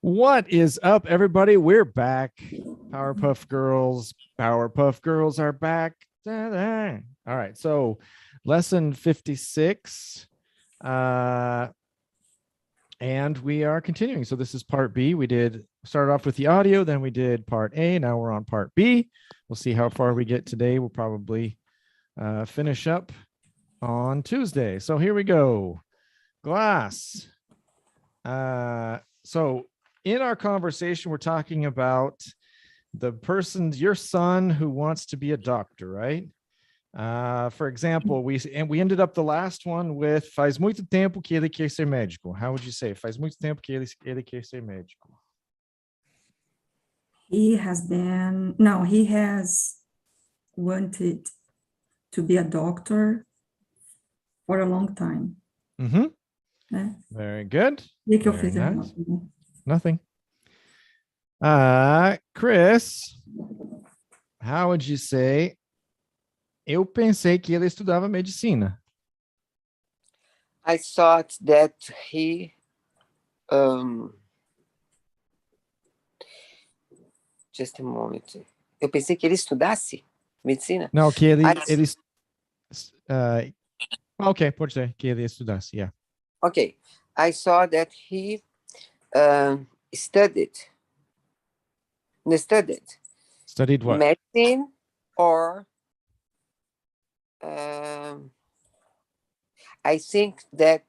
What is up, everybody? We're back. Powerpuff Girls. Powerpuff Girls are back. Da-da. All right. So lesson 56. And we are continuing. So this is part B. We did start off with the audio, then we did part A. Now we're on part B. We'll see how far we get today. We'll probably finish up on Tuesday. So here we go. Glass. So in our conversation, we're talking about the person, your son who wants to be a doctor, right? For example, we ended up the last one with faz muito tempo que ele quer ser médico. How would you say? Faz muito tempo que ele quer ser médico. He has wanted to be a doctor for a long time. Mm-hmm. Né? Very good. E que eu fiz Nice. errado? Nothing. Chris, how would you say? Eu pensei que ele estudava medicina. I thought that he just a moment. Eu pensei que ele estudasse medicina. Não, que ele ok, pode ser que ele estudasse, yeah. Okay. I saw that he studied Studied what? medicine or I think that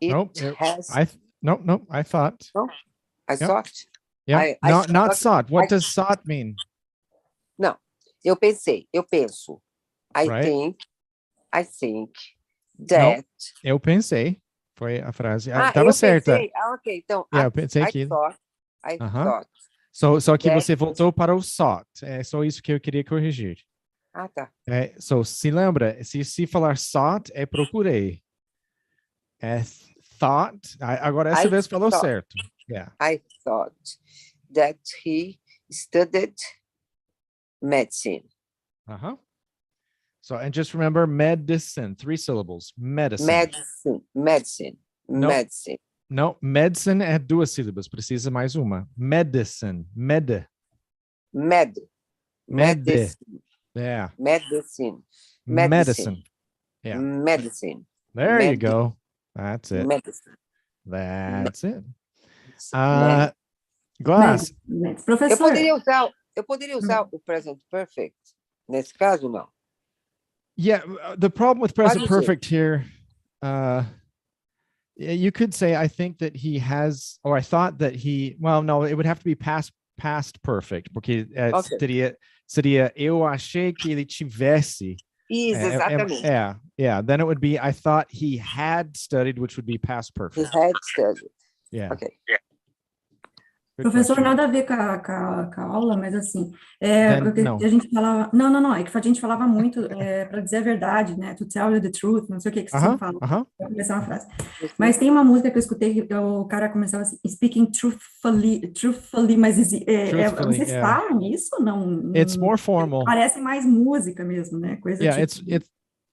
it has. I thought. No, I thought. Yeah, not sought. What does sought mean? Não, eu penso. I Right. think that. No, eu pensei. Foi a frase. Eu Tava certa. Pensei. Ok, então. Yeah, eu pensei que. I thought. Só que that... você voltou para o sought. É só isso que eu queria corrigir. Ah, tá. Se lembra, se falar sought, é procurei. É thought. Agora essa vez falou certo. Yeah. I thought that he studied medicine. So, and just remember medicine, 3 syllables. Medicine. Medicine. No, medicine é 2 sílabas, precisa mais uma. Medicine. Medicine. Yeah. Medicine. Yeah. Medicine. There you go. That's it. Medicine. That's it. Glass. Professor. Eu poderia usar o present perfect nesse caso, não? Yeah, the problem with present perfect here, you could say, I think that he has, or I thought that he, well, no, it would have to be past perfect, porque seria eu achei que ele tivesse. Isso, exatamente. Yeah, then it would be, I thought he had studied, which would be past perfect. He had studied. Yeah. Okay. Professor, nada a ver com a aula, mas assim, a gente falava, não, é que a gente falava muito para dizer a verdade, né, to tell you the truth, não sei o que você sempre fala, para começar uma frase. Mas tem uma música que eu escutei, o cara começava assim, speaking truthfully, mas vocês falam isso? Não, it's more formal. Parece mais música mesmo, né, coisa tipo...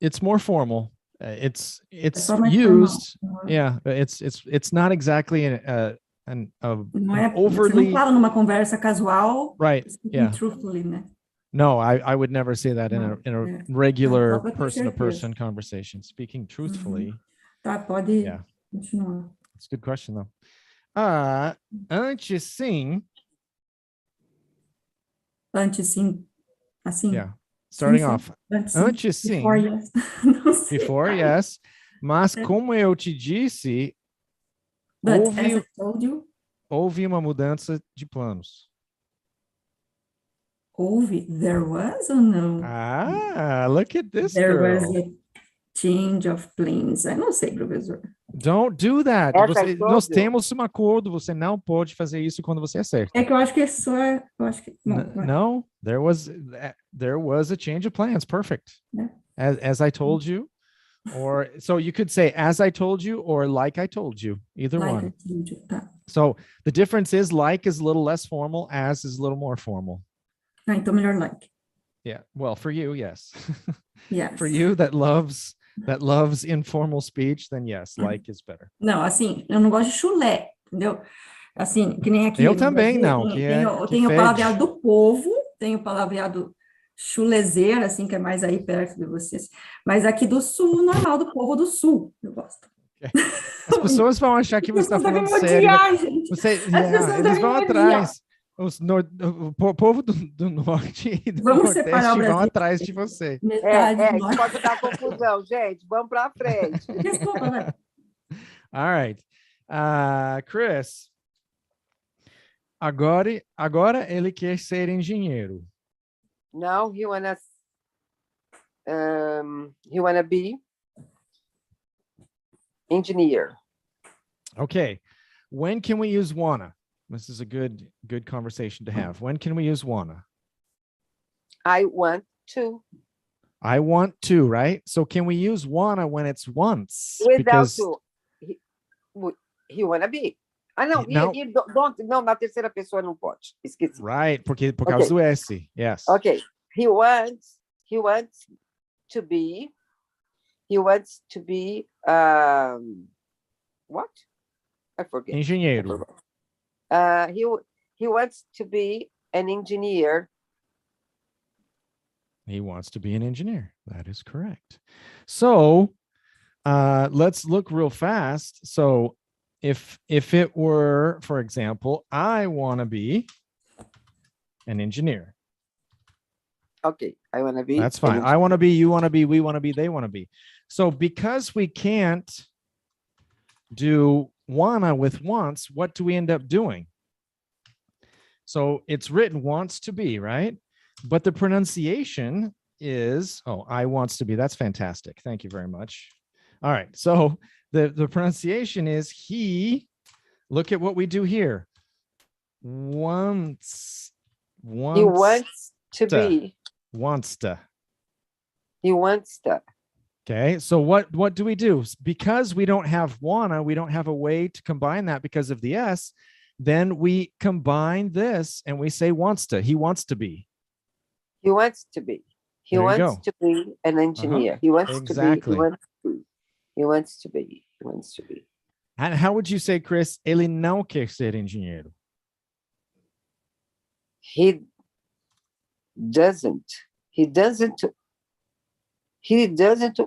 it's more formal. It's used, formal. Yeah, it's not exactly overly... Você não fala numa conversa casual, right? Yeah. Truthfully, né? No, I would never say that in a regular person-to-person conversation. Speaking truthfully. Tá, pode continuar. It's a good question, though. Antes sim, assim. Yeah. Starting off. Antes sim. Before yes. Before yes. Mas como eu te disse, houve uma mudança de planos. There was or no? Look at this There girl. was a change of plans. Eu não sei, professor. Don't do that. Nós temos um acordo. Você não pode fazer isso quando você acerta. É que eu acho que isso é... No, there was a change of plans. Perfect. Yeah. As I told you. Or so you could say as I told you or like I told you, either one. I told you. So the difference is like is a little less formal, as is a little more formal. Então melhor like. Yeah, well, for you, yes. Yes. For you that loves informal speech, then yes, like is better. Não, assim, eu não gosto de chulé, entendeu? Assim, que nem aqui. Eu também não, Tem o palavreado do povo, tem o palavreado chulezeiro, assim, que é mais aí perto de vocês. Mas aqui do sul, normal, do povo do sul, eu gosto. As pessoas vão achar que você está falando sério. Gente. Eles vão atrás. O povo do norte e do nordeste vão atrás de você. Isso pode dar confusão, gente. Vamos para frente. Desculpa, né? All right. Chris, agora ele quer ser engenheiro. Now he wanna be engineer. Okay. When can we use wanna? This is a good conversation to have. When can we use wanna? I want to. I want to, right? So can we use wanna when it's once? Without to. He wanna be. Não, não, na terceira pessoa não pode. Esqueci. Right, por causa do S. Yes. Okay. He wants to be what? I forget. Engenheiro. He wants to be an engineer. He wants to be an engineer. That is correct. So let's look real fast. So if it were, for example, I want to be an engineer. Okay, I want to be. That's fine. I want to be, you want to be, we want to be, they want to be. So because we can't do wanna with wants, what do we end up doing? So it's written wants to be, right? But the pronunciation is, I wants to be. That's fantastic. Thank you very much. All right. So the pronunciation is he. Look at what we do here. Wants. He wants to be. Wants to. He wants to. Okay, so what do we do? Because we don't have wanna, we don't have a way to combine that because of the S, then we combine this and we say wants to. He wants to be. He wants to be. He wants to be an engineer. He wants to be. He wants to be. He wants to be. And how would you say, Chris, ele não quer ser engenheiro? He doesn't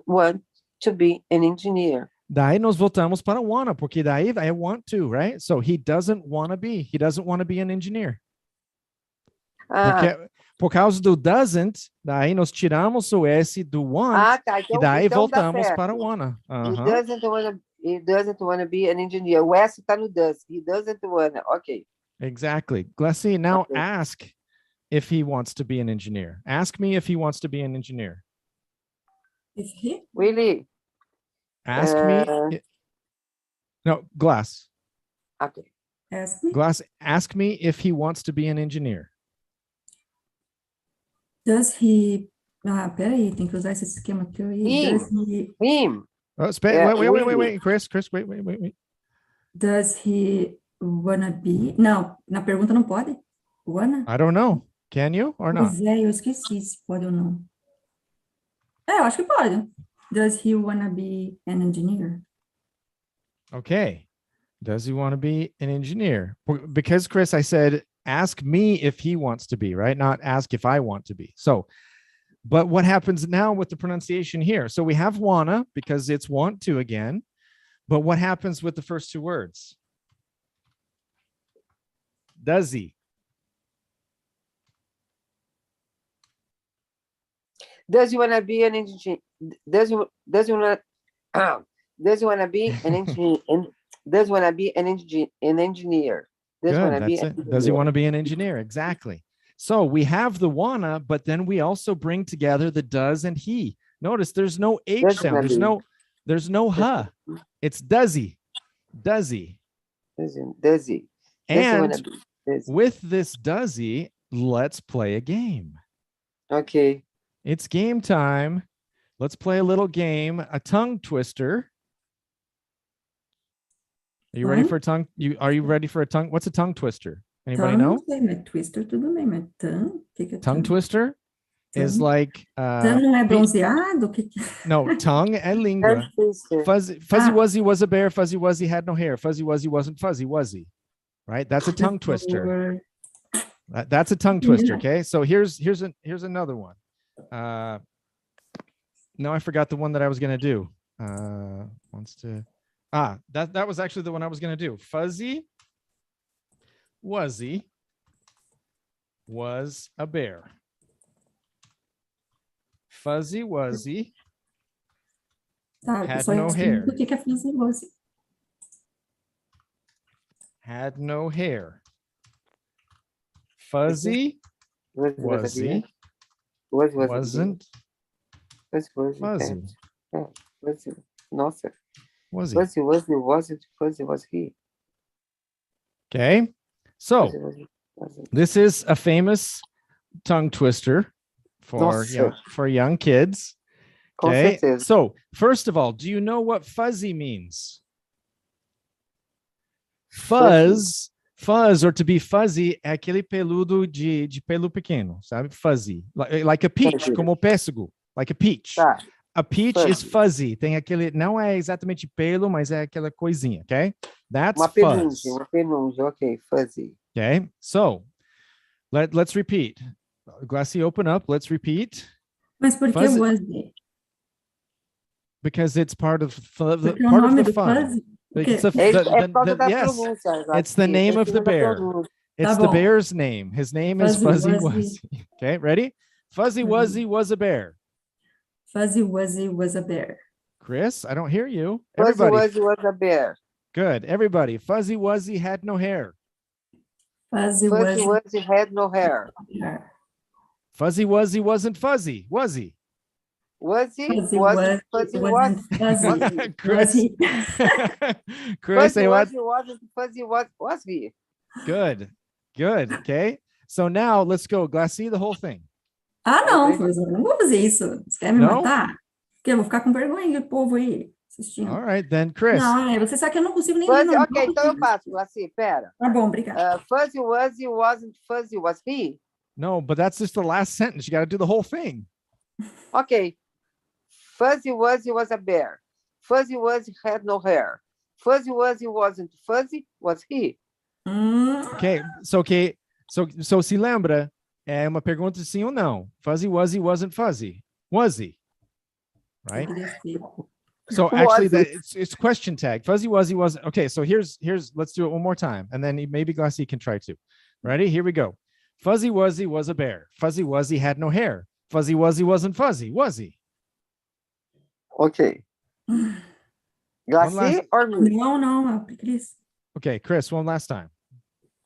want to be an engineer. Daí nós voltamos para wanna, porque daí I want to, right? So he doesn't want to be. He doesn't want to be an engineer. Porque, por causa do doesn't, daí nós tiramos o S do want e daí voltamos para wanna. He doesn't want to be an engineer. O S está no does. He doesn't want to. Okay. Exactly. Glessy, now ask if he wants to be an engineer. Ask me if he wants to be an engineer. Is he? Willy. Ask me. No, Glass. Okay. Ask me. Glass, ask me if he wants to be an engineer. Does he... peraí, tem que usar esse esquema aqui. Does he... Him. Oh, wait, Chris, wait. Does he wanna be... Não, na pergunta não pode? Wanna? I don't know. Can you or not? Pois é, eu esqueci se pode ou não. Eu acho que pode. Does he wanna be an engineer? Okay. Does he want to be an engineer? Because, Chris, I said, ask me if he wants to be, right? Not ask if I want to be. So, but what happens now with the pronunciation here? So we have wanna because it's want to again. But what happens with the first two words? Does he? Does he want to be an engineer? Does he want to be an engineer? Does he want to be an engineer? Does he want to be an engineer? Exactly. So we have the wanna, but then we also bring together the does and he. Notice there's no H sound. There's no huh. It's does he. Does he. Does he. And with this does he, let's play a game. Okay. It's game time. Let's play a little game, a tongue twister. Are you ready for a tongue? Are you ready for a tongue? What's a tongue twister? Anybody know? Twister, tudo bem, mas tongue? Tongue twister is like... tongue não é bronzeado? No, tongue é língua. Fuzzy Wuzzy was a bear. Fuzzy Wuzzy had no hair. Fuzzy Wuzzy wasn't fuzzy, was he? right? That's a tongue twister. That's a tongue twister. Okay, so here's another one. No, I forgot the one that I was gonna do. That was actually the one I was gonna do. Fuzzy Wuzzy was a bear. Fuzzy Wuzzy had no hair. O que é Fuzzy Wuzzy? Had no hair. Fuzzy Wuzzy wasn't fuzzy. Nossa. Was he? Fuzzy Wuzzy wasn't fuzzy, was he? Okay, so this is a famous tongue twister for young kids. Okay, so first of all, do you know what fuzzy means? Fuzz, or to be fuzzy é aquele peludo de pelo pequeno, sabe? Fuzzy, like a peach, como pêssego, like a peach. Tá. A peach is fuzzy. Tem aquele, não é exatamente pelo, mas é aquela coisinha, okay? That's fuzz. Uma penugem, okay, fuzzy. Okay, so let's repeat. Glassy, open up. Let's repeat. Mas por que Wuzzy? Because it's part of the fun. Yes, it's the name of the bear. It's the bear's name. His name is Fuzzy Wuzzy. Okay, ready? Fuzzy Wuzzy was a bear. Fuzzy Wuzzy was a bear. Chris, I don't hear you. Fuzzy Wuzzy was a bear. Good. Everybody. Fuzzy Wuzzy had no hair. Fuzzy Wuzzy had no hair. Fuzzy Wuzzy wasn't fuzzy, was he? Was he? Fuzzy Wasn't Wuzzy fuzzy? wasn't fuzzy. Chris. Chris, Fuzzy say what? Wuzzy wasn't fuzzy, was he? Good. Okay. So now let's go. Glassy, the whole thing. Ah, não, professor, não vou fazer isso. Você quer me matar? Porque eu vou ficar com vergonha do povo aí assistindo. All right, then, Chris. Não, você sabe que eu não consigo nem ler. Ok, então eu faço, Glassy, pera. Tá bom, obrigada. Fuzzy Wuzzy wasn't fuzzy, was he? No, but that's just the last sentence. You got to do the whole thing. Ok. Fuzzy Wuzzy was a bear. Fuzzy Wuzzy had no hair. Fuzzy Wuzzy wasn't fuzzy, was he? Okay, so se lembra, é uma pergunta de sim ou não. Fuzzy Wuzzy wasn't fuzzy, was he? Right? So actually, it's question tag. Fuzzy Wuzzy wasn't. Okay, so here's. Let's do it one more time, and then maybe Glassy can try to. Ready? Here we go. Fuzzy Wuzzy was a bear. Fuzzy Wuzzy had no hair. Fuzzy Wuzzy wasn't fuzzy, was he? Okay. Glassy or me? No, Chris. Okay, Chris, one last time.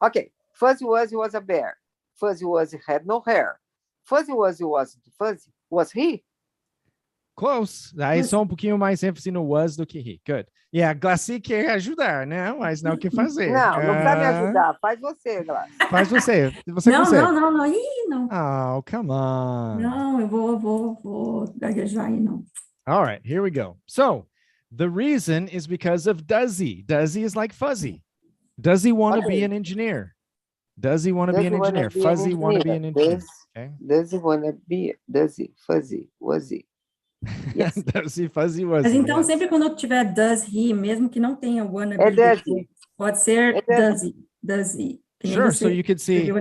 Okay. Fuzzy Wuzzy was a bear. Fuzzy Wuzzy had no hair. Fuzzy Wuzzy wasn't fuzzy, was he? Close. Aí só um pouquinho mais ênfase no was do que he. Good. Yeah, Glassy quer ajudar, né? Mas não quer fazer. Não precisa me ajudar. Faz você, Glassy. Faz você. Você não, consegue. não. Ih, não. Oh, come on. Não, eu vou gaguejar aí, não. All right, here we go. So the reason is because of does he. Does he is like fuzzy. Does he want to be an engineer? Does he want to be an engineer? Fuzzy want to be an engineer. Does he want to be? Does he? Fuzzy? Was he? Yes. Does he? Fuzzy was. Mas então, sempre quando eu tiver does he, mesmo que não tenha wanna be, does he. Pode ser does he. Sure. So you could say,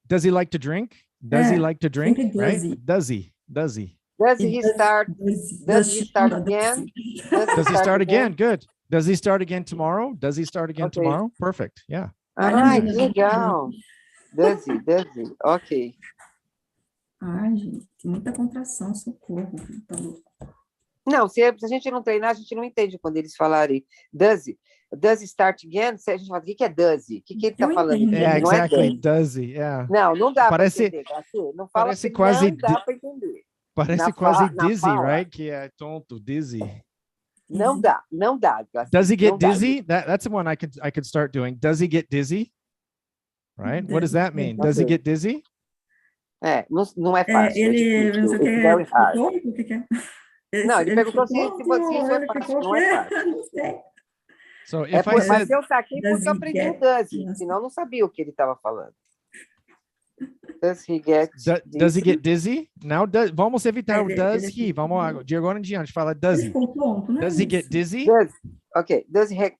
does he like to drink? Does he like to drink? Right? Does he? Does he start? Does he start again? Does he start again? Good. Does he start again tomorrow? Does he start again tomorrow? Perfect. Yeah. Ai, que legal. Does he? Ok. Ai, gente, muita contração, socorro. Tá louco. Não, se a gente não treinar, a gente não entende quando eles falarem does he start again? A gente fala, o que é does he? O que ele está falando? Yeah, exactly. Does he? Yeah. Não dá para entender. Não fala parece quase não dá para entender. Parece quase dizzy, right? Que é tonto, dizzy. Não dá. Does he get dizzy? That's the one I could start doing. Does he get dizzy? Right? What does that mean? Does he get dizzy? Não é fácil. Ele não sei o que é. Não, ele perguntou se isso é fácil. Não é fácil. Não sei. So if mas eu saquei porque eu aprendi o does, senão eu não sabia o que ele estava falando. Does he get dizzy? Now, vamos evitar o does he. Vamos de agora em diante fala does he. Does he get dizzy? Okay. Does he get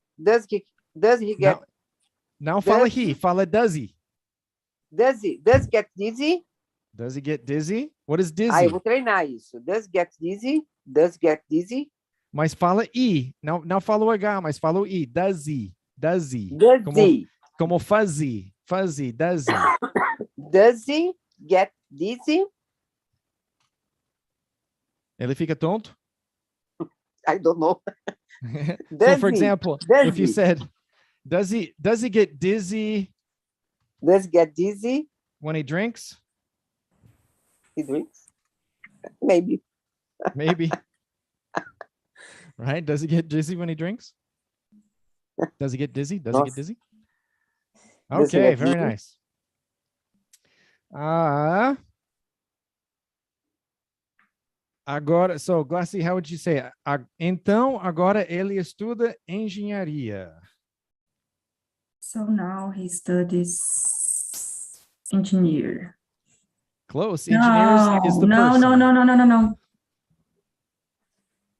Now fala he. Fala does he. Does he? Does get dizzy? Does he get dizzy? What is dizzy? Ah, eu vou treinar isso. Does get dizzy? Does get dizzy? Mas fala I. Não fala o H, mas fala o I. Does he? Does he? Does he? Como fuzzy. Fuzzy. Does he? Does he get dizzy? Ele fica tonto? I don't know. So, for example, if you said, does he get dizzy? Does he get dizzy? When he drinks? He drinks? Maybe. Maybe. Right? Does he get dizzy when he drinks? Does he get dizzy? Does he get dizzy? Okay, very nice. Agora, so, Glassy, how would you say it? Então, agora ele estuda engenharia. So now he studies engineer. Close. Engineers is the person. No.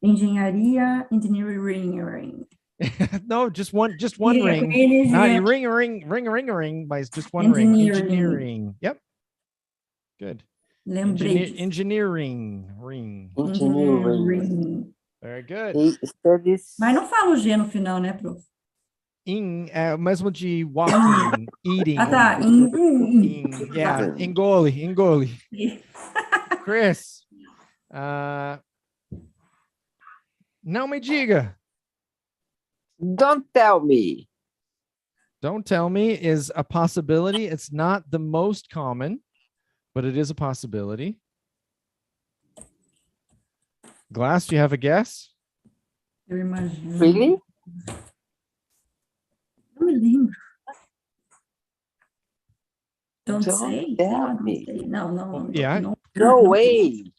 Engenharia, engineering. No, just one ring. Ring, but it's just one ring. Engineering. Yep. Good. Engineering. Very good. He studies... Mas não fala o G no final, né, prof? Mesmo de walking, eating. Tá. Yeah, engole. Chris. Não me diga. Don't tell me. Don't tell me is a possibility. It's not the most common, but it is a possibility. Glass, do you have a guess? Eu imagino. Really? Não me lembro. Don't say. Tell me. No. Yeah. No way.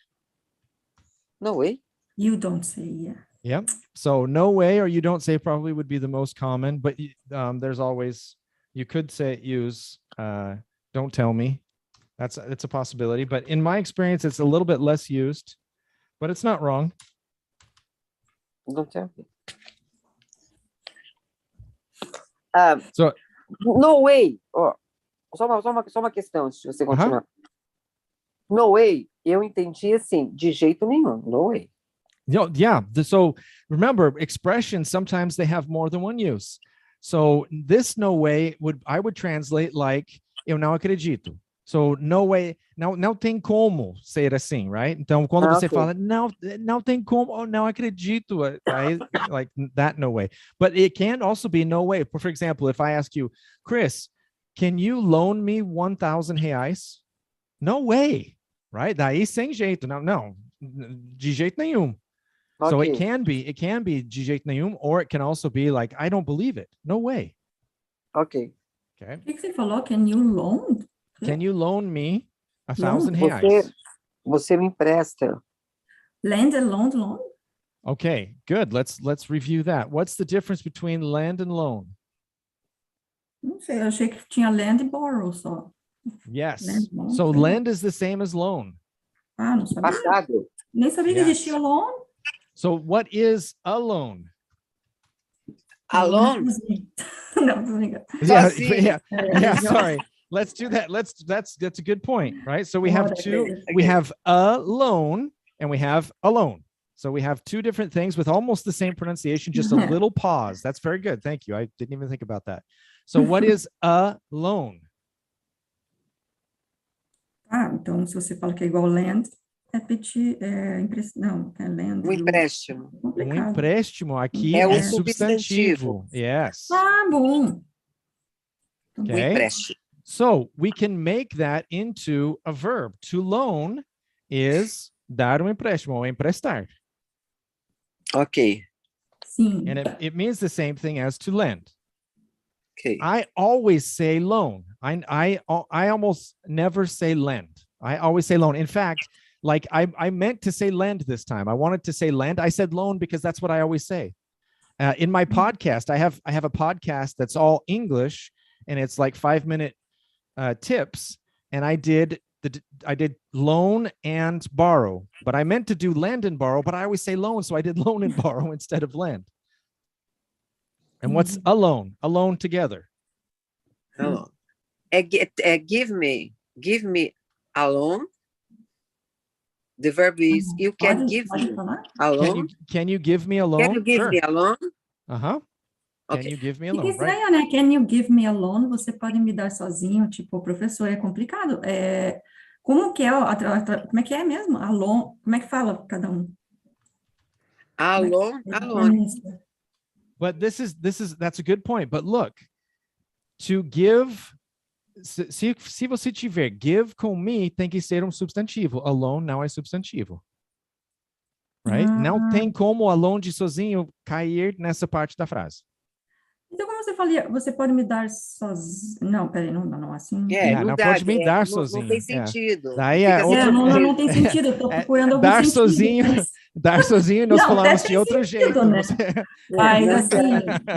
No way. You don't say, yeah. Yep. So no way, or you don't say probably would be the most common, but there's always, you could use don't tell me. It's a possibility, but in my experience, it's a little bit less used, but it's not wrong. Don't tell me. So no way. Só uma questão, se você continuar. No way, eu entendi assim, de jeito nenhum. No way. Yeah. So remember, expressions, sometimes they have more than one use. So this no way I would translate like eu não acredito. So no way, não tem como ser assim, right? Então quando você fala não tem como, não acredito, like that no way. But it can also be no way. For example, if I ask you, Chris, can you loan me 1,000 reais? No way, right? Daí sem jeito, não, de jeito nenhum. Okay. So it can be de jeito nenhum, or it can also be like, I don't believe it. No way. Okay. O que você falou? Can you loan? Can you loan me 1,000 reais? Você me empresta. Lend and loan? Okay, good. Let's review that. What's the difference between lend and loan? Não sei, eu achei que tinha lend e borrow só. Yes. So lend is the same as loan. Não sabia. Passado. Nem sabia que existia loan. So what is a loan? A loan? Yeah, sorry. Let's do that. That's a good point, right? So we have two, we have a loan and we have alone. So we have two different things with almost the same pronunciation, just a little pause. That's very good. Thank you. I didn't even think about that. So what is a loan? Então se você fala que é igual lend, é pedir, não, é lend. Empréstimo. Empréstimo aqui é substantivo. Yes. Bom. Okay. Empréstimo. So we can make that into a verb. To loan is dar empréstimo, ou emprestar. Okay. Sim. And it means the same thing as to lend. Okay. I always say loan. I almost never say lend. I always say loan. In fact, like I meant to say lend this time. I wanted to say lend. I said loan because that's what I always say. In my podcast, I have a podcast that's all English, and it's like 5-minute tips. And I did loan and borrow, but I meant to do lend and borrow, but I always say loan, so I did loan and borrow instead of lend. And what's a loan? A loan together. Alone. Give me alone. The verb is you can give me alone. Can you give me alone? Can you give me alone? Can you give me alone? Fica estranho, né? Can you give me alone? Você pode me dar sozinho? Tipo, professor, é complicado. Como que é? Como é que é mesmo? Alone. Como é que fala cada um? Alone. But that's a good point. But look, to give, se você tiver give com me, tem que ser um substantivo. Alone não é substantivo. Right? Não tem como alone de sozinho cair nessa parte da frase. Então, como você falou, você pode me dar sozinho? Não, peraí, não, assim. Não pode me dar sozinho. Não tem sentido. Daí não tem sentido, eu estou procurando algum dar sentido. Sozinho, dar sozinho, nós falamos de outro jeito. Né? Mas, assim,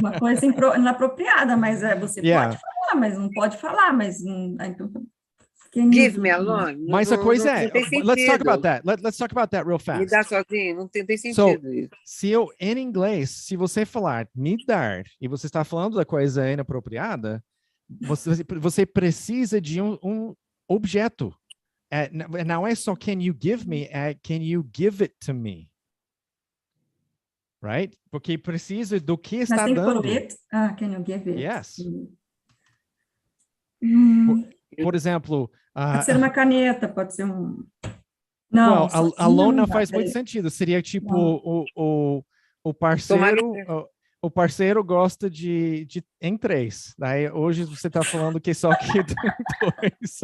uma coisa inapropriada, mas você pode falar, mas não pode falar, mas... Então, give me alone. Mas a coisa let's talk about that. Let's talk about that real fast. Me dar sozinho, não tem sentido isso. Se eu, em inglês, se você falar me dar, e você está falando da coisa inapropriada, você precisa de um objeto. Não é só can you give me, can you give it to me? Right? Porque precisa do que está dando. Can you give it? Yes. Por exemplo... pode ser uma caneta, pode ser um... Não, alone não faz muito sentido. Seria tipo o parceiro... O parceiro gosta de em 3. Daí hoje você está falando que só que 2.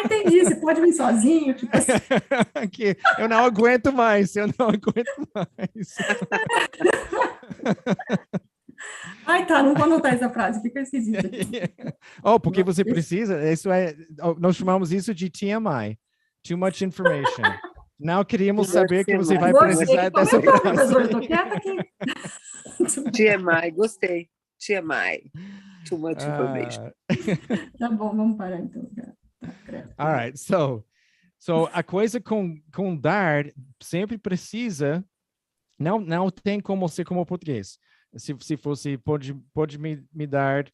Entendi. Você pode vir sozinho? Tipo assim. Que eu não aguento mais. Não vou anotar essa frase, fica esquisito. Porque você precisa, nós chamamos isso de TMI, Too Much Information. Não queríamos saber que você vai precisar dessa frase. TMI, gostei. TMI, Too Much Information. Tá bom, vamos parar então. All right, so a coisa com dar sempre precisa, não tem como ser como português. Se fosse, pode me dar...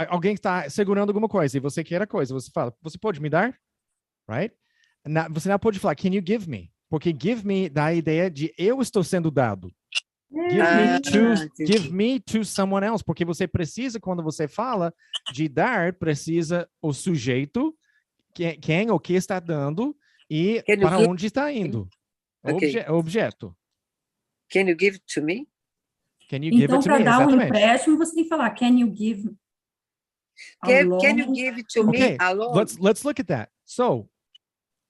alguém que está segurando alguma coisa e você quer a coisa, você fala, você pode me dar? Right? Você não pode falar, can you give me? Porque give me dá a ideia de eu estou sendo dado. Give me to someone else. Porque você precisa, quando você fala de dar, precisa o sujeito, quem ou que está dando e para onde está indo. Objeto. Can you give it to me? Can you give it to me? Então, para dar um empréstimo, você tem que falar, can you give Can you give it to me alone? Let's look at that. So,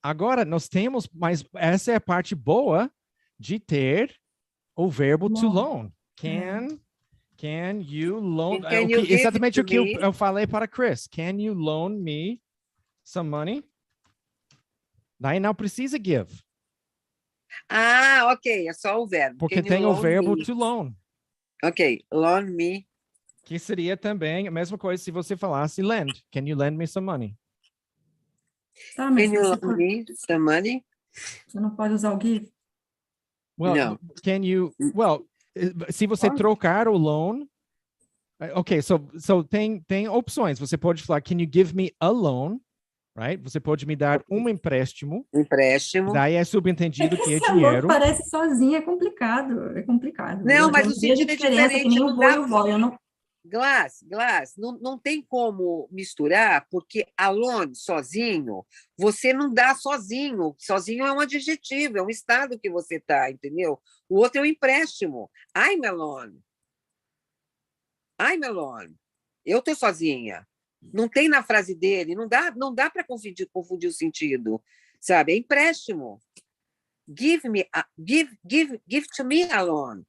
agora nós temos, mas essa é a parte boa de ter o verbo to loan. Can you loan? Exatamente o que eu falei para Chris. Can you loan me some money? Daí não precisa give. Ok, é só o verbo. Porque tem o verbo to loan. Ok, loan me. Que seria também a mesma coisa se você falasse lend. Can you lend me some money? Can you loan me some money? Você não pode usar o give? Well, can you... Well, se você trocar o loan... Ok, so tem opções. Você pode falar, can you give me a loan? Right? Você pode me dar um empréstimo. Daí é subentendido que é dinheiro. Parece sozinho, é complicado. Não, mas o sentido é diferente. Que nem o voo, eu não... Glass, não tem como misturar, porque alone, sozinho, você não dá sozinho. Sozinho é um adjetivo, é um estado que você está, entendeu? O outro é um empréstimo. I'm alone. Eu estou sozinha. Não tem na frase dele, não dá para confundir o sentido, sabe? É empréstimo. Give to me alone.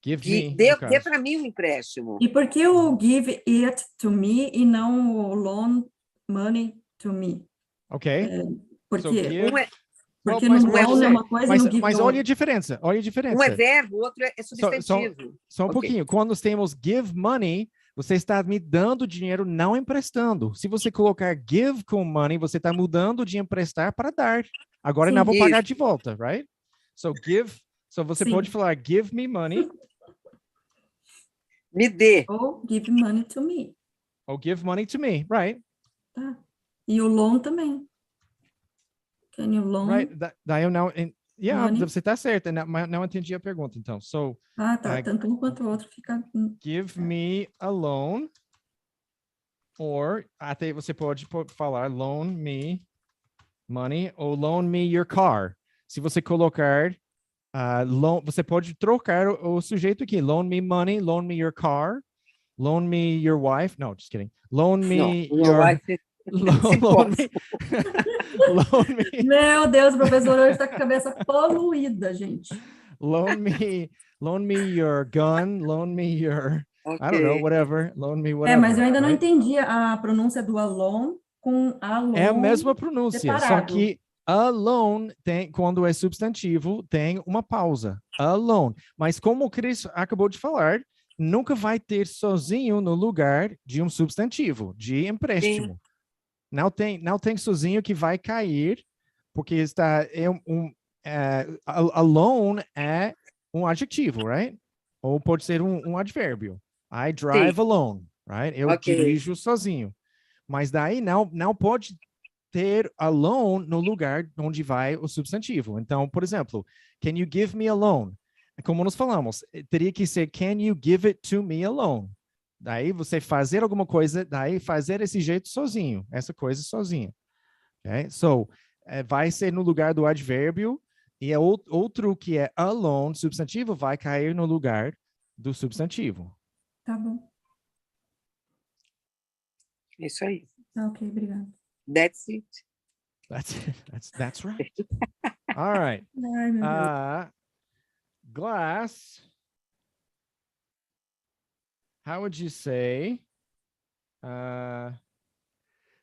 Dê para mim um empréstimo. E por que o give it to me e não o loan money to me? Ok. Porque Porque no loan é uma coisa e no give mas olha a diferença, Um é verbo, o outro é substantivo. Só um pouquinho. Quando nós temos give money, você está me dando dinheiro, não emprestando. Se você colocar give com money, você está mudando de emprestar para dar. Agora não vou pagar de volta, right? So give. So você pode falar give me money. Me dê. Ou give money to me. Ou give money to me, right? Tá. E o loan também. Can you loan Right. Daí eu não... Yeah, money? você tá certo. Não entendi a pergunta, então. So, Ah, tá. Tanto um quanto o outro fica... give me a loan. Or, até você pode falar loan me money ou loan me your car. Se você colocar loan, você pode trocar o sujeito aqui. Loan me money, loan me your car, loan me your wife. No, just kidding. Loan me your wife. loan me. Loan me. Meu Deus, o professor hoje está com a cabeça poluída, gente. Loan me your gun, loan me your I don't know, whatever. Loan me whatever. Mas eu ainda não entendi a pronúncia do alone com alone. É a mesma pronúncia, separado. só que alone tem, quando é substantivo, tem uma pausa. Alone. Mas como o Chris acabou de falar, nunca vai ter sozinho no lugar de um substantivo, de empréstimo. Não tem sozinho que vai cair, porque está alone é um adjetivo, right? Ou pode ser um advérbio. I drive alone, right? Eu dirijo sozinho. Mas daí não pode ter alone no lugar onde vai o substantivo. Então, por exemplo, can you give me a loan? Como nós falamos, teria que ser can you give it to me alone? Daí você fazer alguma coisa, daí fazer esse jeito sozinho, essa coisa sozinho. Okay? So, vai ser no lugar do advérbio e outro que é alone, substantivo, vai cair no lugar do substantivo. Tá bom. Isso aí. Ok, obrigada. That's it. That's right. All right. Ai, meu Deus. Glass. How would you say?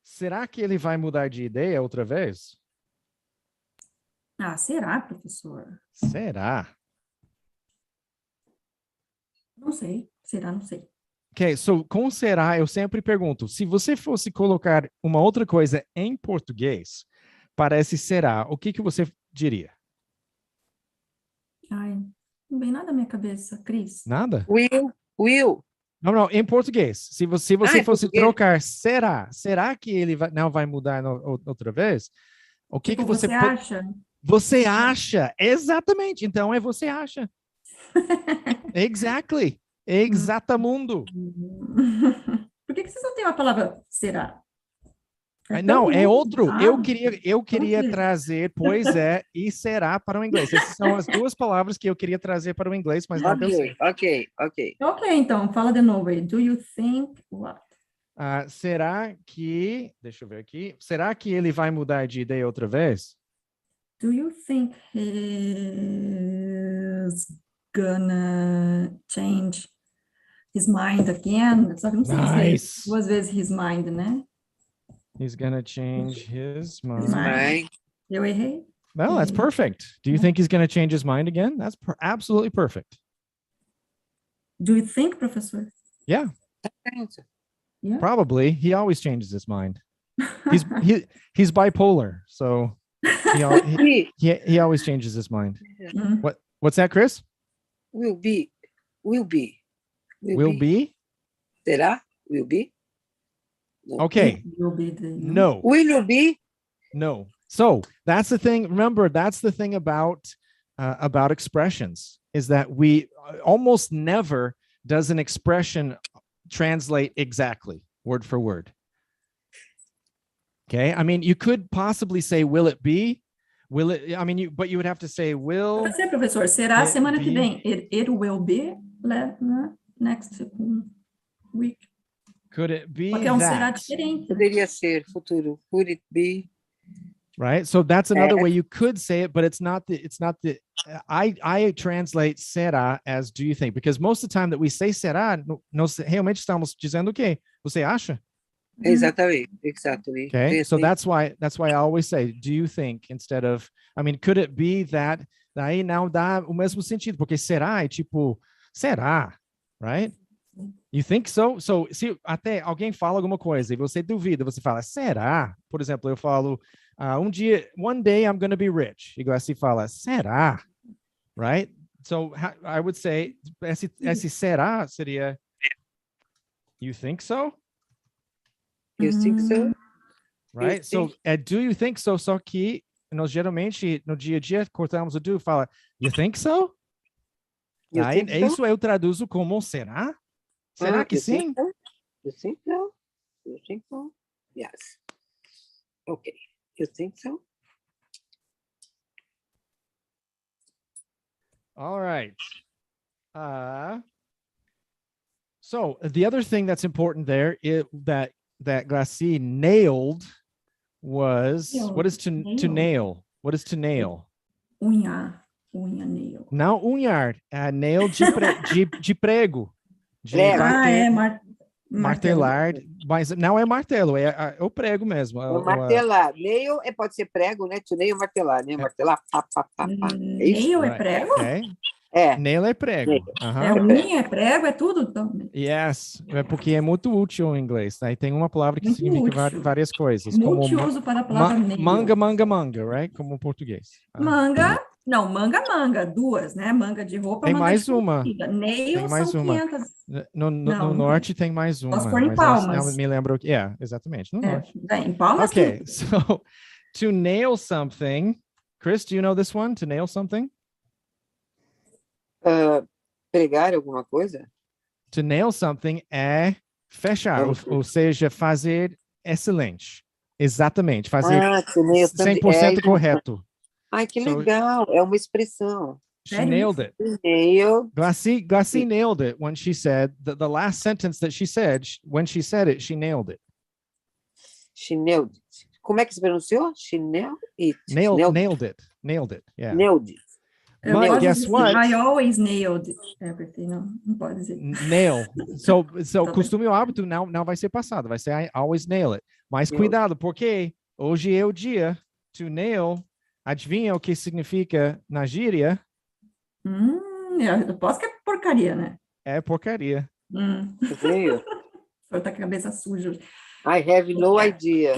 Será que ele vai mudar de ideia outra vez? Será, professor? Será? Não sei. Será? Não sei. Ok, so com será, eu sempre pergunto, se você fosse colocar uma outra coisa em português, parece será, o que você diria? Não vem nada na minha cabeça, Cris. Nada? Will. Não, em português. Se você fosse português. trocar será que ele não vai mudar outra vez? O que você acha? Você acha, exatamente. Então é você acha. Exactly. Exatamundo. Por que vocês não têm a palavra será? Não, é outro. Eu queria trazer pois é e será para o inglês. Essas são as duas palavras que eu queria trazer para o inglês, mas não deu certo. Ok, então, fala de novo aí. Do you think what? Será que... Deixa eu ver aqui. Será que ele vai mudar de ideia outra vez? Do you think he's gonna change his mind again? Só que não sei dizer duas vezes his mind, né? He's gonna change his mind. Eu errei? No, that's perfect. Do you think he's gonna change his mind again? That's absolutely perfect. Do you think, professor? Yeah. Yeah. Probably. He always changes his mind. He's bipolar, so he always changes his mind. What's that, Chris? Will be. Will be? Será? Will be? No. Okay. No. Will you be? No. So that's the thing. Remember, that's the thing about expressions is that we almost never does an expression translate exactly word for word. Okay. I mean, you could possibly say, will it be? Will it? I mean, but you would have to say, will. Pode ser, professor. Será semana que vem? It will be next week. Could it be Porque será diferente. Poderia ser futuro. Could it be? Right. So that's another way you could say it, but it's not the I translate será as do you think, because most of the time that we say será, nós realmente estamos dizendo o quê? Você acha? Exatamente. Exactly. Okay. So that's why I always say, do you think, instead of, I mean, could it be that? Daí não dá o mesmo sentido, porque será é tipo, será, right? You think so? So, se até alguém fala alguma coisa e você duvida, você fala, será? Por exemplo, eu falo, one day I'm going to be rich. Igual assim fala, será? Right? So, I would say, esse será seria You think so? You think so? Right? So, do you think so? Só que nós geralmente, no dia a dia, cortamos o do, fala, you think so? You Aí, think so? isso eu traduzo como será? Será que you sim? think so? You think so? You think so? Yes. Okay. You think so? All right. So the other thing that's important there is that Glassy nailed was what is to nail? What is to nail? Unha, nail. Não unhar, nail de prego. De Prego. bater, Martelo. martelar, mas não é martelo, é o prego mesmo. É martelar. Nail pode ser prego, né? To nail, martelar, né? Martelar, pá, pá, pá, pá. É isso? Nail é prego? Nail é prego. É unha, é prego, é tudo? Então. Yes, é porque é muito útil em inglês. Aí tem uma palavra que Muito significa útil. várias coisas. Multiuso para a palavra nail. Manga, right? Como em português. Manga, não, manga, duas, né? Manga de roupa, Tem manga mais de uma. Nail Tem mais são uma. 500. No norte tem mais uma. Posso pôr em Mas palmas. não me lembro o que. Exatamente, no norte. Em palmas. Okay, so to nail something. Chris, do you know this one? To nail something? Pregar alguma coisa? To nail something é fechar, ou seja, fazer excelente. Exatamente, fazer 100% correto. Ai, que legal, é uma expressão. She nailed it. Nailed. Glassy nailed it when she said, the last sentence that she said, when she said it, she nailed it. She nailed it. Como é que se pronunciou? She nailed it. Nailed it, yeah. Nailed it. But guess what? I always nailed everything. Não pode dizer. Nail. So costume e hábito não vai ser passado, vai ser I always nail it. Mas cuidado, porque hoje é o dia to nail. Adivinha o que significa na gíria? Eu posso que é porcaria, né? É porcaria. Veio. Eu tô com a cabeça suja. I have no idea.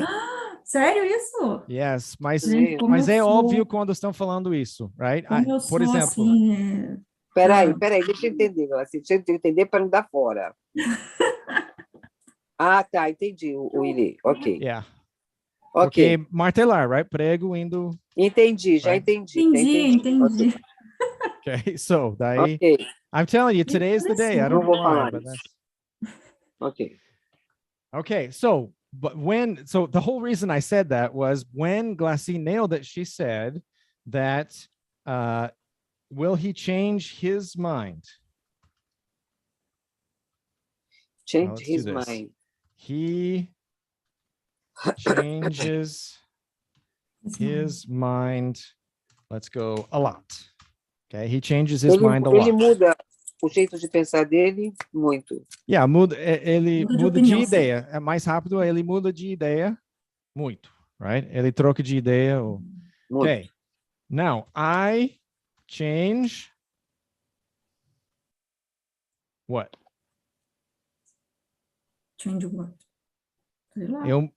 Sério isso? Yes, mas é óbvio quando estão falando isso, right? Por exemplo. Assim, Peraí, deixa eu entender. Deixa eu entender para não dar fora. Tá, entendi, Willy. Ok. Yeah. Ok. Porque martelar, right? Prego indo. Entendi, já entendi. Entendi. Okay, so daí. Okay. I'm telling you, today is the day. I don't know why, but that's. Okay, so the whole reason I said that was when Glassy nailed it, she said that will he change his mind? Change his mind. He changes his mind. Let's go a lot. Okay, he changes his mind a lot. Ele muda o jeito de pensar dele muito. Yeah, ele muda de ideia. É mais rápido, ele muda de ideia muito, right? Ele troca de ideia. Okay. Now, I change what? Change what?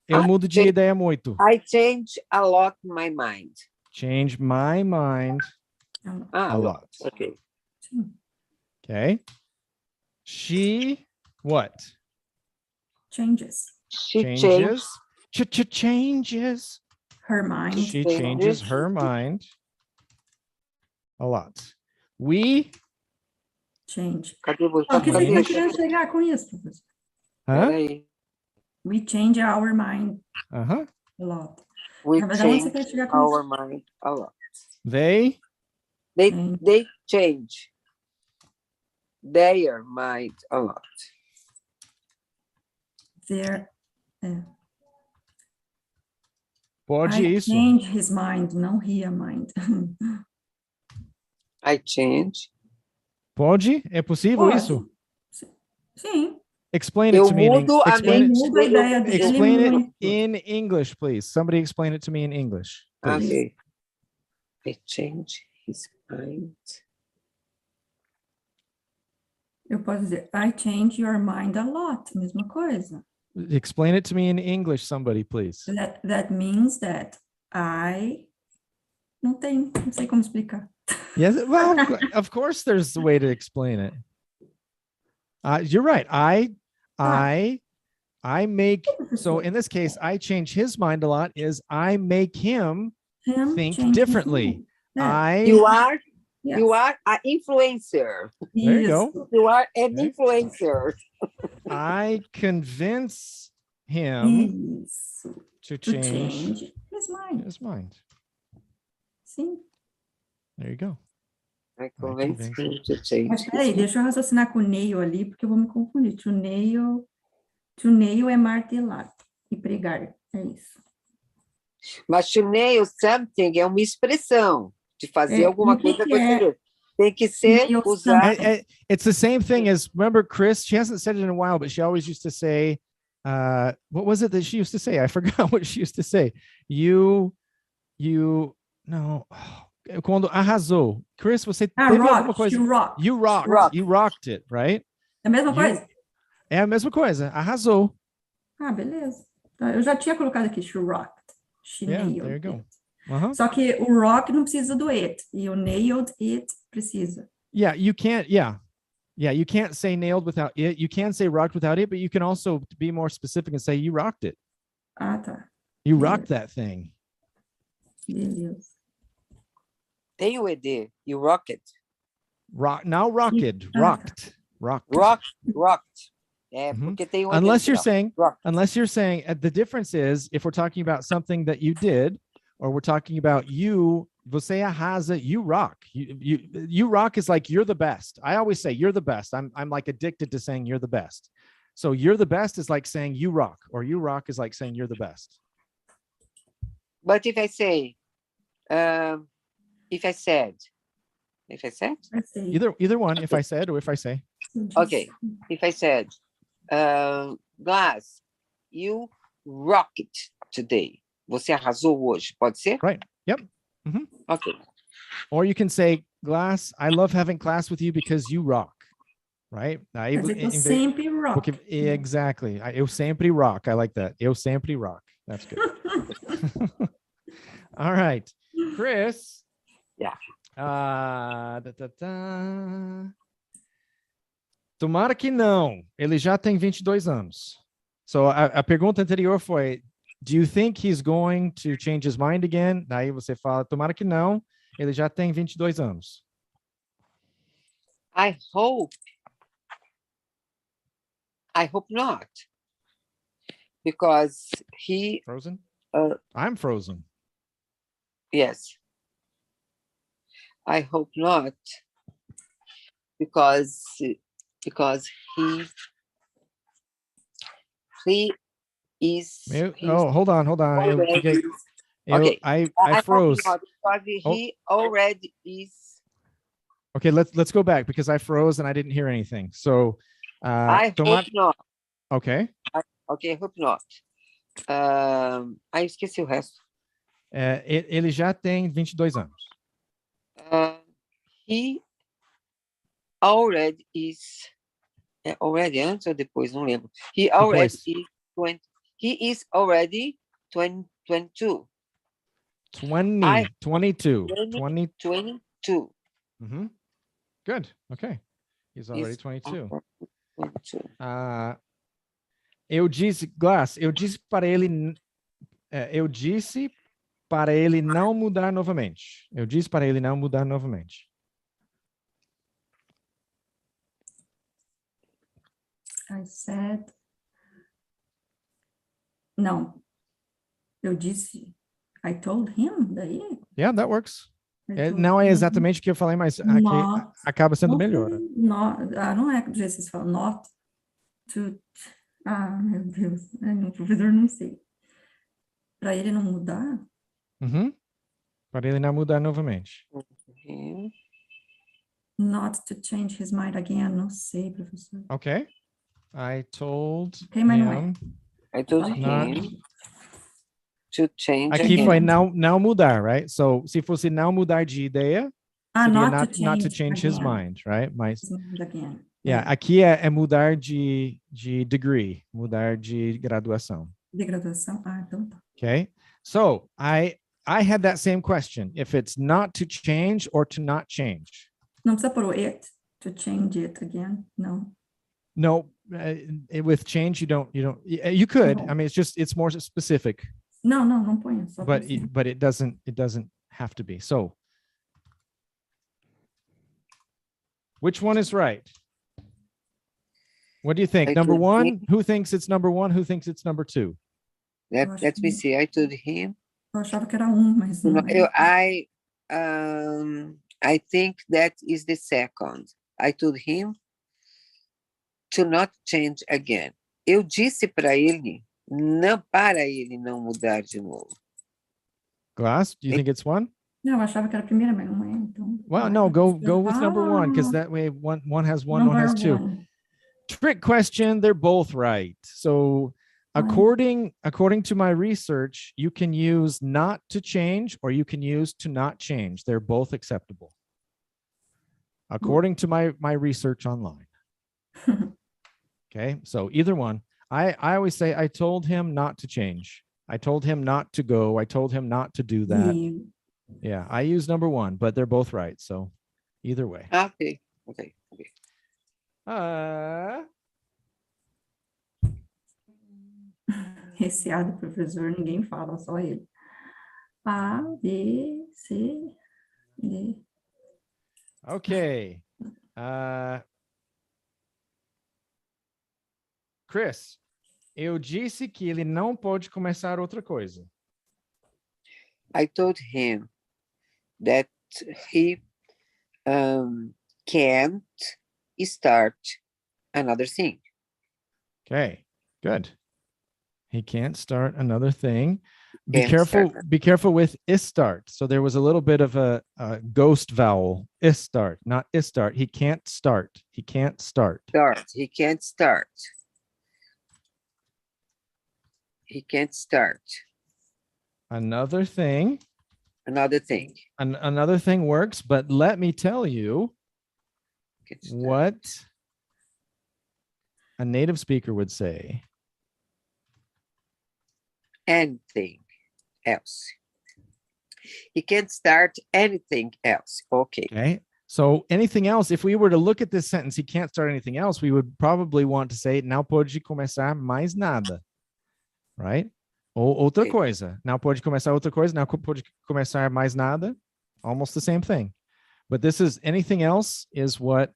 Eu mudo de ideia muito. I change a lot my mind. Change my mind a lot. Okay. Okay. She what? Changes. She changes. Changes her mind. She changes her mind a lot. We change. Cadê você? O que você está querendo chegar com isso, professor? We change our mind a lot. We change você quer chegar com our isso? mind a lot. They change their mind a lot. Pode isso. Change his mind, não her mind. I change. Pode? É possível isso? Sim. Explain it to me. Explain it in English, please. Somebody explain it to me in English. Please. Okay. I change his mind. Eu posso dizer, I change your mind a lot. Mesma coisa. Explain it to me in English, somebody, please. That means that I não sei como explicar. Yes, well, of course there's a way to explain it. You're right. I make, so in this case, I change his mind a lot is I make him think differently. You are an influencer. There you go. You are an influencer. I convince him to change his mind. Sim. There you go. I convince him to change. Mas peraí, deixa eu raciocinar com o nail ali, porque eu vou me confundir. To nail é martelar e pregar, é isso. Mas to nail something é uma expressão de fazer alguma coisa com aquilo. Tem que ser usado. It's the same thing as, remember Chris, she hasn't said it in a while, but she always used to say, what was it that she used to say? I forgot what she used to say. Quando arrasou. Chris, você teve alguma coisa? You rocked it, right? É a mesma coisa? É a mesma coisa, arrasou. Beleza. Eu já tinha colocado aqui, she rocked. She nailed there you go. It. Só que o rock não precisa do it. E o nailed it precisa. Yeah, you can't, you can't say nailed without it. You can say rocked without it, but you can also be more specific and say you rocked it. Tá. You rocked that thing. Beleza. Tem o ED, you rock it. Rocked. Rocked. Porque tem o unless you're saying, the difference is if we're talking about something that you did, or we're talking about you, você arrasa, you rock. You rock is like you're the best. I always say you're the best. I'm like addicted to saying you're the best. So you're the best is like saying you rock, or you rock is like saying you're the best. But if I say, if I said, either one, if I said or if I say. Okay, if I said, Glass, you rock it today. Você arrasou hoje, pode ser? Right, yep. Okay. Or you can say, Glass, I love having class with you because you rock, right? Eu sempre rock. Exactly. Eu sempre rock. I like that. Eu sempre rock. That's good. All right. Chris. Yeah. Tomara que não. Ele já tem 22 anos. So a pergunta anterior foi, do you think he's going to change his mind again? Daí você fala, tomara que não. Ele já tem 22 anos. I hope not. Because he... Frozen? I'm frozen. Yes. I hope not. Because he is... hold on. Okay. I froze. Because he already is... Okay, let's go back because I froze and I didn't hear anything. So I hope not. Okay. Okay, hope not. Esqueci o resto. Ele já tem 22 anos. He already is... already antes ou depois? Não lembro. He already is 20. He is already 22. 22. 22. Good. Okay. He's already 22. 22. Eu disse para ele não mudar novamente. I said... Não. Eu disse... I told him, daí? Yeah, that works. Não é exatamente o que eu falei, mas acaba sendo melhor. Não é do jeito que vocês falam. Not to... meu Deus. O professor não sei. Para ele não mudar? Para ele não mudar novamente. Not to change his mind again. Não sei, professor. Okay. I told mas não é. him. I told him to change Aqui again. foi não mudar, right? So, se fosse não mudar de ideia, seria not to change his mind, right? Mas, aqui é mudar de degree, mudar de graduação. De graduação? Então tá. Okay. So, I had that same question. If it's not to change or to not change. Não precisa pôr o it, to change it again, não. No, with change, you could. I mean, it's more specific. Não ponho. Só but it doesn't have to be. So, which one is right? What do you think? Number one? Who thinks it's number one? Who thinks it's number two? Let me see. I told him. Eu achava que era mas não. I think that is the second. I told him to not change again. Eu disse para ele não mudar de novo. Glass, do you think it's one? Não, eu achava que era a primeira, mas não é. Então. Well, no, go with number one, because that way one has one has two. One. Trick question, they're both right. So according to my research, you can use not to change or you can use to not change. They're both acceptable. According to my research online. Okay, so either one. I always say I told him not to change. I told him not to go. I told him not to do that. Yeah, I use number one, but they're both right. So either way. Okay. Esse A do professor, ninguém fala, só ele. A, B, C, D. Okay. Chris, eu disse que ele não pode começar outra coisa. I told him that he can't start another thing. Okay, good. He can't start another thing. Be careful with start. So there was a little bit of a ghost vowel. Start, not start. He can't start. He can't start. He can't start. He can't start. Another thing. Another thing. Another thing works, but let me tell you what a native speaker would say. Anything else. He can't start anything else. Okay. So anything else, if we were to look at this sentence, he can't start anything else, we would probably want to say, não pode começar mais nada. Right? Ou outra coisa. Não pode começar outra coisa. Não pode começar mais nada. Almost the same thing. But this is anything else is what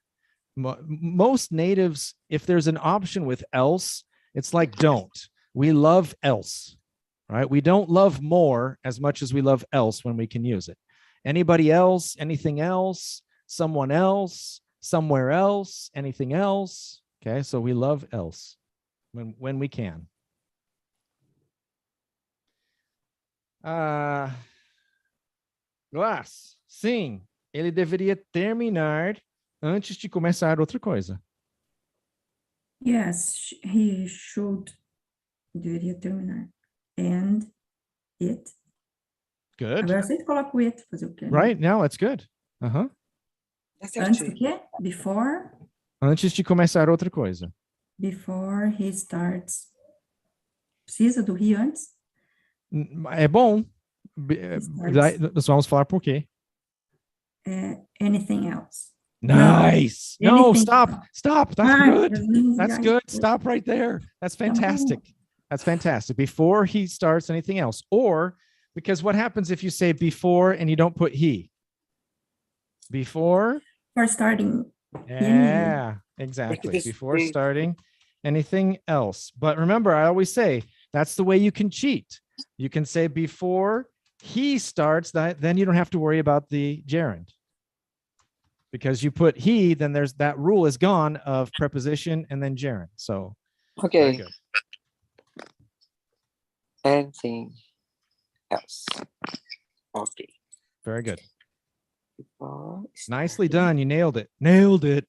most natives, if there's an option with else, it's like don't. We love else, right? We don't love more as much as we love else when we can use it. Anybody else, anything else, someone else, somewhere else, anything else. Okay, so we love else when we can. Glass, sim, ele deveria terminar antes de começar outra coisa. Yes, he should. Deveria terminar. And it. Good. Agora sempre coloco it, fazer o quê? Right, now it's good. Antes do quê? Before? Antes de começar outra coisa. Before he starts. Precisa do he antes? É bom. Nós vamos falar por quê. Anything else. Nice. No, stop. That's good. That's That's good. Stop right there. That's fantastic. That's fantastic. Before he starts anything else. Or, because what happens if you say before and you don't put he? Before? For starting. Yeah, exactly. Before starting anything else. But remember, I always say, that's the way you can cheat. You can say before he starts, then you don't have to worry about the gerund. Because you put he, then there's that rule is gone of preposition and then gerund. So, okay. Anything else. Okay. Very good. Nicely done. You nailed it. Nailed it.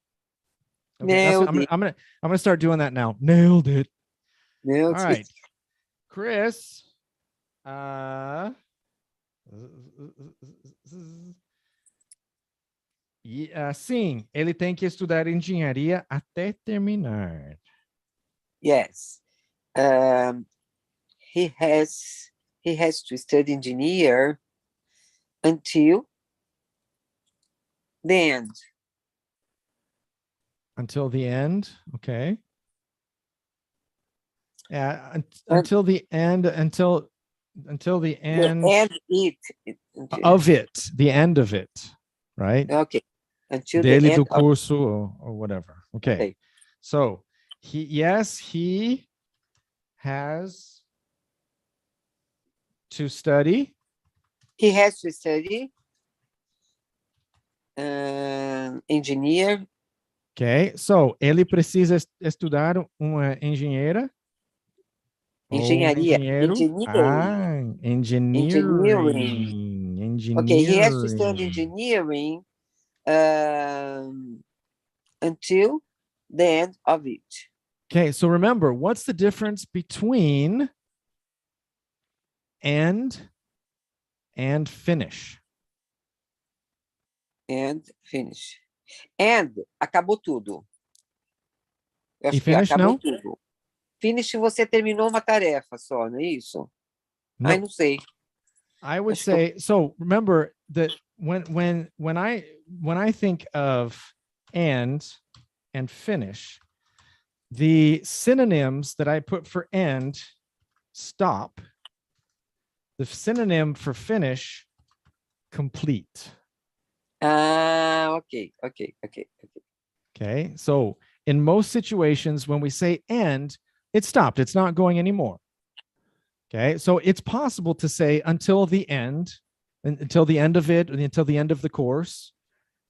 Okay, I'm gonna start doing that now. Nailed it. Nailed All right. Chris. Sim, ele tem que estudar engenharia até terminar. Yes. He has to study engineer until the end. Until the end, okay. Until the end, until the end of it, the end of it, right? Okay. Until Dele the do end of curso or whatever. Okay. So he has to study. He has to study engineer. Okay. So ele precisa estudar uma engenheira. Engenharia. Engineering. Okay, he has to study engineering until the end of it. Okay, so remember, what's the difference between end and finish? And finish. And, acabou tudo. Eu acho E que finish, acabou não? tudo. Finish, você terminou uma tarefa só, não é isso? No. Ai, não sei. I would say, so remember that when I think of and finish, the synonyms that I put for end, stop. The synonym for finish, complete. Okay. Okay, so in most situations, when we say end, it stopped. It's not going anymore. Okay, so it's possible to say until the end, until the end of it, until the end of the course.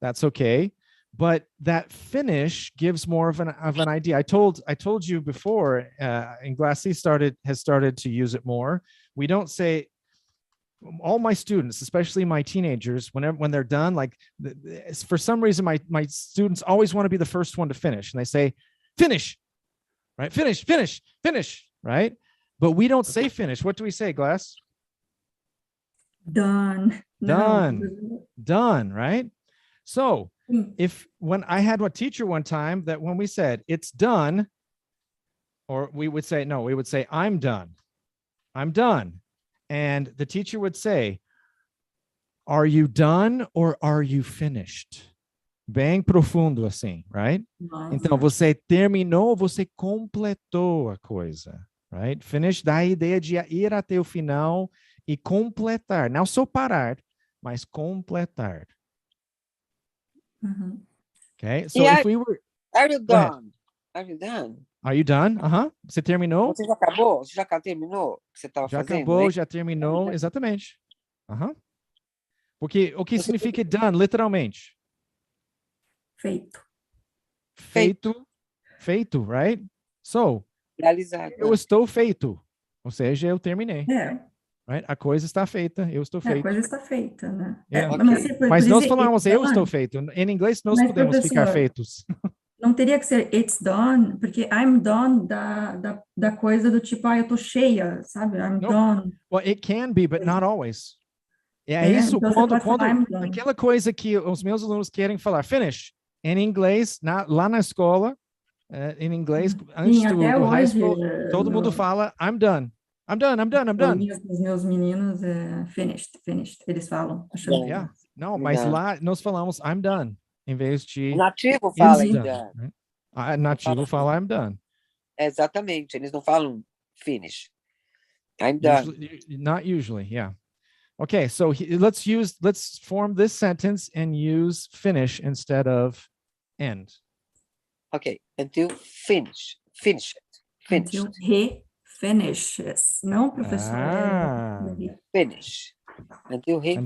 That's okay. But that finish gives more of an idea. I told you before, and Glassy has started to use it more. We don't say, all my students, especially my teenagers, when they're done, like for some reason, my students always want to be the first one to finish, and they say, finish, right? Finish, right? But we don't say finish. What do we say, Glass? Done. Done, right? So when I had a teacher one time that when we said it's done, or we would say, I'm done. And the teacher would say, are you done or are you finished? Bem profundo assim, right? Nossa. Então, você terminou, você completou a coisa, right? Finish dá a ideia de ir até o final e completar. Não só parar, mas completar. Uhum. Okay, so if we were... Are you done? Are you done? Are you done? Você terminou? Você já acabou? Você já terminou o que você estava fazendo? Já acabou, né? já terminou, exatamente. Porque o que significa done, literalmente? Feito, right? So, realizado. Eu estou feito. Ou seja, eu terminei. Right? A coisa está feita, eu estou feito. A coisa está feita, né? Mas nós falamos, eu estou feito. Em inglês, nós podemos ficar feitos. Não teria que ser it's done, porque I'm done da coisa do tipo, eu tô cheia, sabe? I'm done. Well, it can be, but not always. É isso, então quando aquela coisa que os meus alunos querem falar, finish, em inglês, lá na escola, em inglês, antes do high school, todo mundo fala, I'm done. I'm done. Os meus meninos, finished, eles falam. Não, mas lá nós falamos, I'm done. Em vez de... Nativo fala I'm done. Nativo fala I'm done. Exatamente, eles não falam finish. I'm done. Not usually, yeah. Okay, so let's form this sentence and use finish instead of end. Okay, until finish it. Until he finishes. Não, professor. Finish. Until he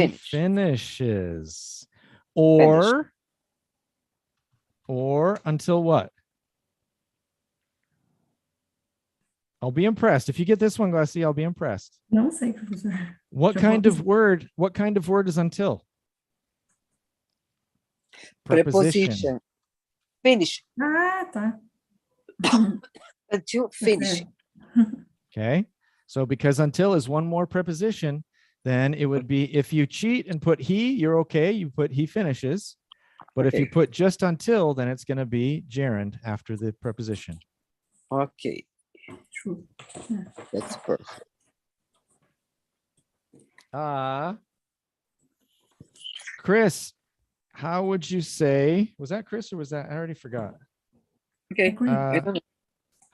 finishes. Or until what? I'll be impressed. If you get this one, Glassy, I'll be impressed. Não sei, professor. What kind of word is until? Preposition. Finish. Tá. Until finish. Okay. So because until is one more preposition, then it would be, if you cheat and put he, you're okay. You put he finishes. But if you put just until, then it's going to be gerund after the preposition. Okay. True. That's perfect. Chris, how would you say, was that Chris or was that, I already forgot. Okay.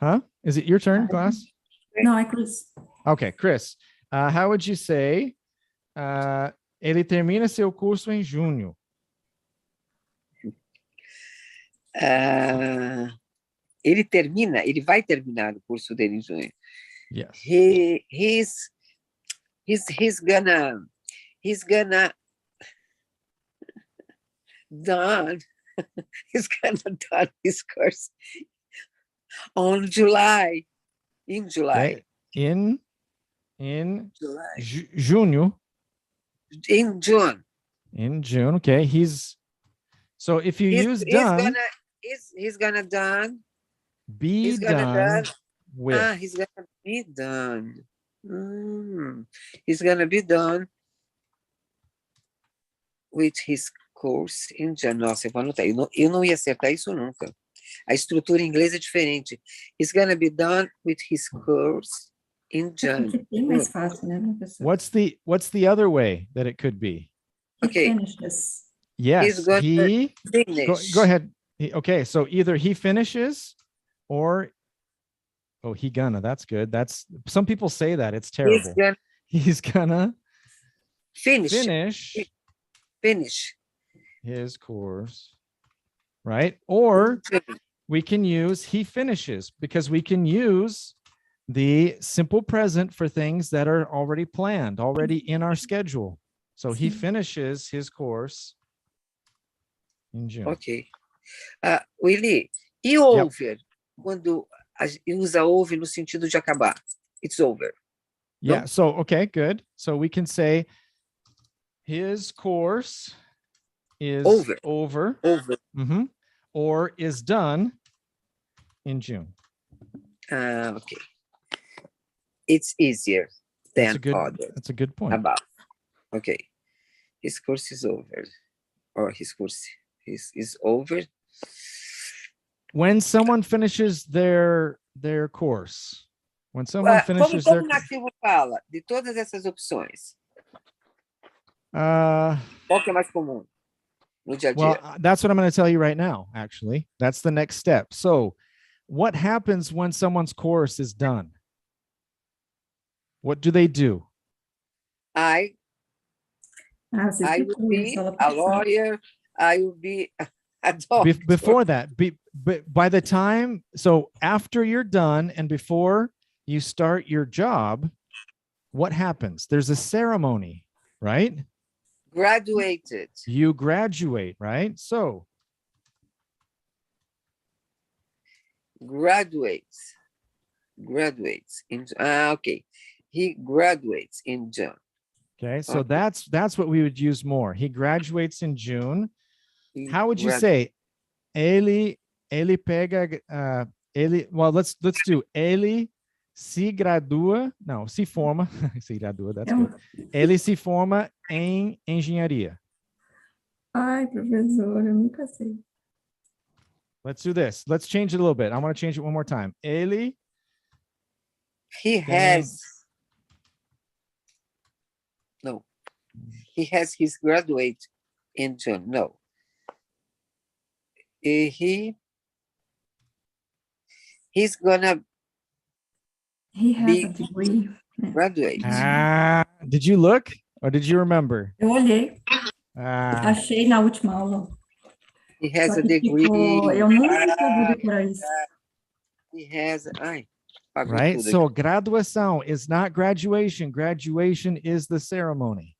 Huh? Is it your turn, class? No, é Chris. Okay, Chris. How would you say ele termina seu curso em junho? Ele vai terminar o curso dele em junho. Yes. He's gonna done he's gonna done his course on July. In July. Okay. In July. Junho. In June. In June. Okay. So if you use done, he's gonna done. Be done with. He's gonna be done. He's gonna be done with his course in June. Nossa, eu vou anotar. Eu não ia acertar isso nunca. A estrutura em inglês é diferente. He's gonna be done with his course in June. É mais fácil, né, professor? What's the other way that it could be? Okay. Finishes. Yes, He's gonna finish. Go ahead. Okay, so either he finishes or he gonna. That's good. That's some people say that. It's terrible. He's gonna finish his course, right? Or we can use he finishes, because we can use the simple present for things that are already planned, already in our schedule. So he finishes his course in June. Ok. Willy, e over? Quando usa over no sentido de acabar. It's over. Yeah, No? so, okay, good. So we can say his course is over. Mm-hmm, or is done in June. Okay. It's easier than other. That's a good point. About. Okay. His course is over. Or his course is over. When someone finishes their course, when someone finishes como nativo fala de todas essas opções? Qual que é mais comum no dia a dia? Well, that's what I'm going to tell you right now, actually. That's the next step. So what happens when someone's course is done? What do they do? I will be a lawyer. I will be a doctor. Before that, by the time, so after you're done and before you start your job, what happens? There's a ceremony, right? Graduated. You graduate, right? So graduates in okay. He graduates in June. Okay, so that's what we would use more. He graduates in June. How would you say? Ele pega well, let's do ele se gradua, não, se forma, se gradua, that's good. Ele se forma em engenharia. Ai, professor, eu nunca sei. Let's do this. Let's change it a little bit. I want to change it one more time. He has his graduate in June. No. He has a degree. Graduate. Did you look or did you remember? Eu olhei. Achei na última aula. He has a degree. Eu nunca vou decorar isso. He has. Right. So graduação is not graduation. Graduation is the ceremony.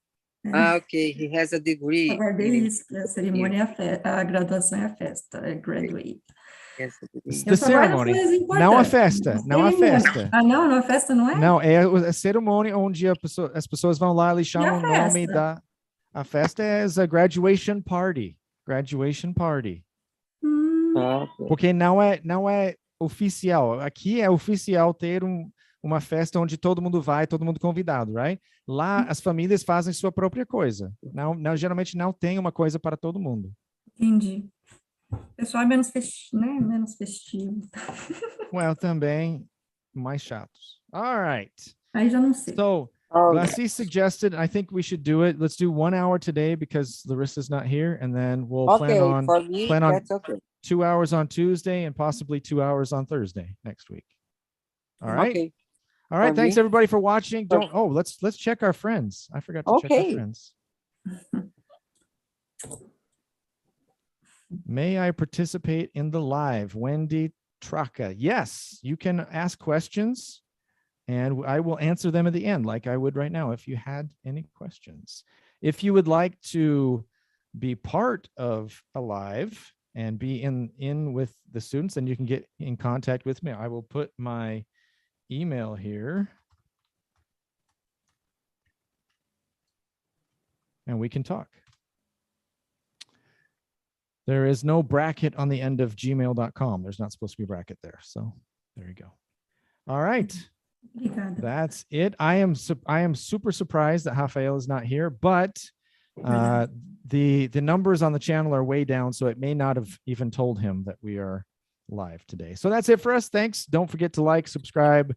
Okay, he has a degree. A cerimônia a graduação é a festa, é graduate. It's the ceremony, não a festa, não a festa. Não a festa não é? Não, é a cerimônia onde as pessoas vão lá, eles chamam o nome da... A festa é a graduation party. Graduation party. Porque não é oficial. Aqui é oficial ter uma festa onde todo mundo vai, todo mundo convidado, right? Lá as famílias fazem sua própria coisa. Não, geralmente não tem uma coisa para todo mundo. Entendi. O pessoal é menos festivo. Well, também mais chatos. All right. Aí já não sei. So, Lassie suggested, I think we should do it. Let's do 1 hour today because Larissa's not here, and then we'll plan on that's okay. 2 hours on Tuesday and possibly 2 hours on Thursday next week. All right. Okay. All right. Thanks everybody for watching. Let's check our friends. I forgot to check our friends. May I participate in the live? Wendy Traka. Yes, you can ask questions and I will answer them at the end like I would right now if you had any questions. If you would like to be part of a live and be in with the students, then you can get in contact with me. I will put my email here and we can talk. There is no bracket on the end of gmail.com. There's not supposed to be a bracket there. So there you go. All right. That's it. I am super surprised that Rafael is not here, but the numbers on the channel are way down, so it may not have even told him that we are live today. So that's it for us. Thanks. Don't forget to like, subscribe,